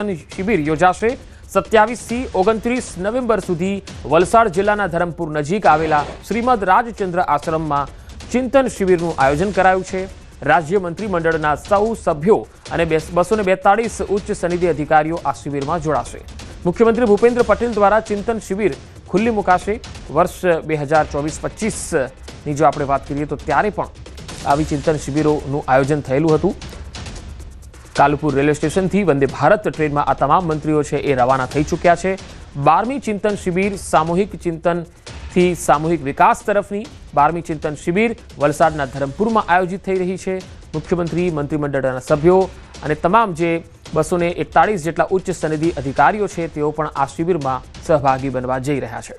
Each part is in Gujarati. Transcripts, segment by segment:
શિબિર યોજાશે 27 થી 29 નવેમ્બર સુધી વલસાડ જિલ્લાના ધરમપુર નજીક આવેલા શ્રીમદ રાજચંદ્ર આશ્રમમાં ચિંતન શિબિરનું આયોજન કરાયું છે। રાજ્ય મંત્રીમંડળના સૌ સભ્યો અને 242 ઉચ્ચ સનદી અધિકારીઓ આ શિબિરમાં જોડાશે। મુખ્યમંત્રી ભૂપેન્દ્ર પટેલ દ્વારા ચિંતન શિબિર ખુલ્લી મુકાશે। વર્ષ 2024-25 ની જો આપણે વાત કરીએ તો ત્યારે પણ આવી ચિંતન શિબિરોનું આયોજન થયેલું હતું। कालुपुर रेलवे स्टेशन थी वंदे भारत ट्रेन में आ तमाम मंत्रीओ छे ए रवाना थई चूक्या छे। 12मी चिंतन शिबिर सामूहिक चिंतन थी सामूहिक विकास तरफनी 12मी चिंतन शिबिर वलसाडना धरमपुर में आयोजित थई रही है। मुख्यमंत्री मंत्रीमंडळना सभ्यो अने तमाम जे 241 जेटला उच्च सनदी अधिकारीओ छे तेओ पण आ शिबिर में सहभागी बनवा जई रह्या छे।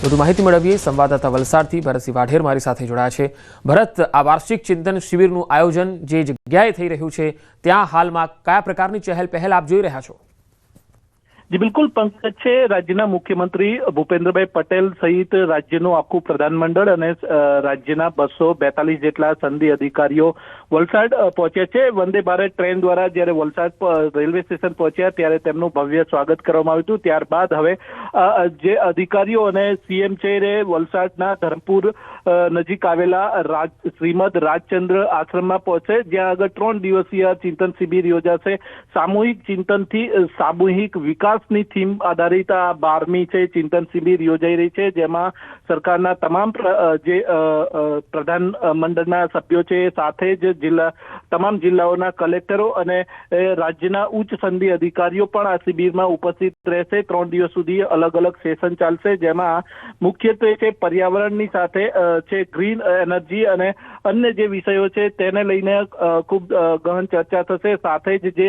વધુ માહિતી મેળવીએ સંવાદદાતા વલસાડથી ભરતસિંહ વાઢેર મારી સાથે જોડાયા છે। ભરત, આ વાર્ષિક ચિંતન શિબિરનું આયોજન જે જગ્યાએ થઈ રહ્યું છે ત્યાં હાલમાં કયા પ્રકારની ચહેલ પહેલ આપ જોઈ રહ્યા છો? जी बिल्कुल पंकज है। राज्यना मुख्यमंत्री भूपेन्द्रभाई पटेल सहित राज्यનું આખું પ્રધાનમંડળ અને રાજ્યના 242 જેટલા સંધિ અધિકારીઓ વલસાડ પહોંચ્યા છે। વંદે ભારત ટ્રેન દ્વારા જ્યારે વલસાડ રેલવે સ્ટેશન પહોંચ્યા ત્યારે તેમનું ભવ્ય સ્વાગત કરવામાં આવ્યું હતું। ત્યારબાદ હવે જે અધિકારીઓ અને સીએમ છે એ વલસાડના ધરમપુર નજીક આવેલા શ્રીમદ રાજચંદ્ર આશ્રમમાં પહોંચે, જ્યાં આગળ 3 દિવસીય ચિંતન શિબિર યોજાશે। સામૂહિક ચિંતનથી સામૂહિક વિકાસ ની થીમ આધારિત આ 12મી છે ચિંતન શિબિર યોજાઈ રહી છે, જેમાં સરકારના તમામ જે પ્રધાન મંડળના સભ્યો છે સાથે જ તમામ જિલ્લાઓના કલેક્ટરો અને રાજ્યના ઉચ્ચ સનદી અધિકારીઓ પણ આ શિબિરમાં ઉપસ્થિત રહેશે। 3 દિવસ સુધી અલગ અલગ સેશન ચાલશે, જેમાં મુખ્યત્વે છે પર્યાવરણની સાથે છે ગ્રીન એનર્જી અને અન્ય જે વિષયો છે તેને લઈને ખૂબ ગહન ચર્ચા થશે। સાથે જ જે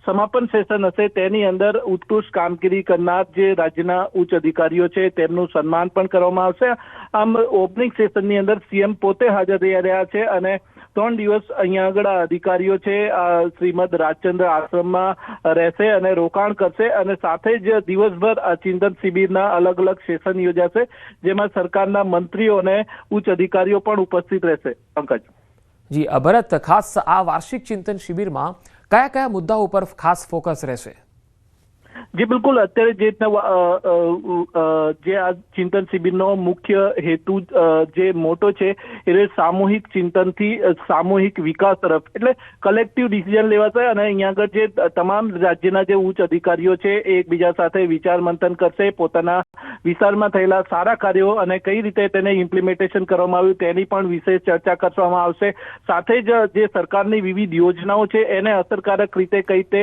સમાપન સેશન હશે તેની અંદર ઉત્કૃષ્ટ કામગીરી કરનાર જે રાજ્યના ઉચ્ચ અધિકારીઓ છે તેમનું સન્માન પણ કરવામાં આવશે। આમ ઓપનિંગ સેશનની અંદર સીએમ પોતે હાજર રહ્યા છે અને 3 દિવસ અહીંયા આગળ આ અધિકારીઓ છે શ્રીમદ રાજચંદ્ર આશ્રમમાં રહેશે અને રોકાણ કરશે અને સાથે જ દિવસભર આ ચિંતન શિબિરના અલગ અલગ સેશન યોજાશે, જેમાં સરકારના મંત્રીઓ અને ઉચ્ચ અધિકારીઓ પણ ઉપસ્થિત રહેશે। પંકજ જી, ભરત, ખાસ આ વાર્ષિક ચિંતન શિબિરમાં કયા કયા મુદ્દાઓ પર ખાસ ફોકસ રહેશે? जी बिल्कुल, અત્યારે જે આ ચિંતન શિબિરનો મુખ્ય હેતુ જે મોટો છે એ સામૂહિક ચિંતનથી સામૂહિક વિકાસ તરફ, એટલે કલેક્ટિવ ડિસિઝન લેવાશે અને અહીંયા આગળ જે તમામ રાજ્યના જે ઉચ્ચ અધિકારીઓ છે એ એકબીજા સાથે વિચાર મંથન કરશે, પોતાના વિસ્તારમાં થયેલા સારા કાર્યો અને કઈ રીતે તેને ઇમ્પ્લિમેન્ટેશન કરવામાં આવ્યું તેની પણ વિશેષ ચર્ચા કરવામાં આવશે। સાથે જ જે સરકારની વિવિધ યોજનાઓ છે એને અસરકારક રીતે કઈ રીતે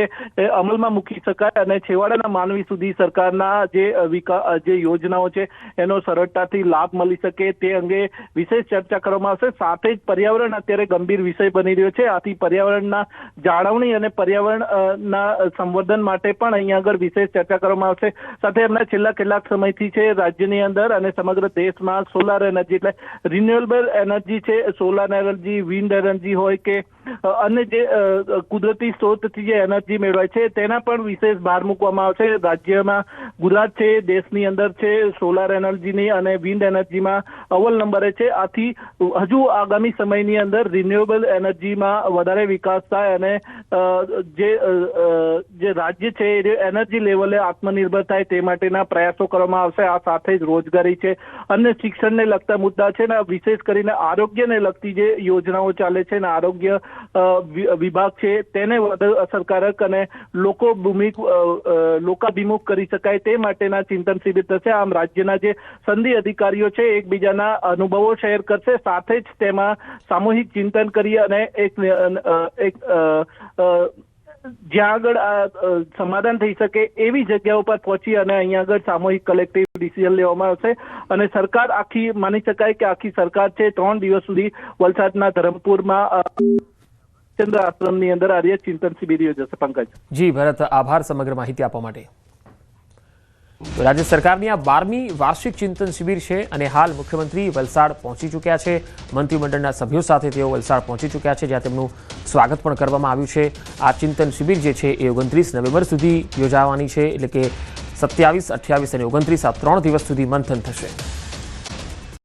અમલમાં મૂકી શકાય અને છેવાડાના માનવી સુધી સરકારના જે યોજનાઓ છે એનો સરળતાથી લાભ મળી શકે તે અંગે વિશેષ ચર્ચા કરવામાં આવશે। સાથે જ પર્યાવરણ અત્યારે ગંભીર વિષય બની રહ્યો છે, આથી પર્યાવરણના જાળવણી અને પર્યાવરણના સંવર્ધન માટે પણ અહીંયા આગળ વિશેષ ચર્ચા કરવામાં આવશે। સાથે એમના છેલ્લા કેટલાક સમયથી છે રાજ્યની અંદર અને સમગ્ર દેશમાં સોલાર એનર્જી એટલે રિન્યુએબલ એનર્જી છે, સોલાર એનર્જી, વિન્ડ એનર્જી હોય કે અન્ય જે કુદરતી સ્ત્રોતથી જે એનર્જી મેળવાય છે તેના પણ વિશેષ ભાર મૂકવામાં આવશે। રાજ્યમાં ગુજરાત છે દેશની અંદર છે સોલાર એનર્જીની અને વિન્ડ એનર્જીમાં અવ્વલ નંબરે છે। આથી હજુ આગામી સમયની અંદર રિન્યુએબલ એનર્જીમાં વધારે વિકાસ થાય અને જે રાજ્ય છે એ એનર્જી લેવલે આત્મનિર્ભર થાય તે માટેના પ્રયાસો કરવામાં આવશે। આ સાથે જ રોજગારી છે, અન્ય શિક્ષણને લગતા મુદ્દા છે ને વિશેષ કરીને આરોગ્યને લગતી જે યોજનાઓ ચાલે છે ને આરોગ્ય વિભાગ છે તેને વધુ અસરકારક અને લોકાભિમુખ કરી શકાય તે માટેના ચિંતન શિબિર થશે। આમ રાજ્યના જે સંધિ અધિકારીઓ છે એકબીજાના અનુભવો શેર કરશે, સાથે જ તેમાં સામૂહિક ચિંતન કરી અને એક જ્યાં આગળ આ સમાધાન થઈ શકે એવી જગ્યાઓ પર પહોંચી અને અહીંયા આગળ સામૂહિક કલેક્ટિવ ડિસિઝન લેવામાં આવશે અને સરકાર આખી માની શકાય કે આખી સરકાર છે 3 દિવસ સુધી વલસાડના ધરમપુરમાં ચંદ્ર આશ્રમની અંદર આ ચિંતન શિબિર યોજાશે। પંકજ જી ભરત, આભાર સમગ્ર માહિતી આપવા માટે। રાજ્ય સરકારની આ 12મી વાર્ષિક ચિંતન શિબિર છે અને હાલ મુખ્યમંત્રી વલસાડ પહોંચી ચૂક્યા છે। મંત્રીમંડળના સભ્યો સાથે તેઓ વલસાડ પહોંચી ચૂક્યા છે, જ્યાં તેમનું સ્વાગત પણ કરવામાં આવ્યું છે। આ ચિંતન શિબિર જે છે એ 29 નવેમ્બર સુધી યોજાવાની છે, એટલે કે 27, 28 અને 29 આ 3 દિવસ સુધી મંથન થશે।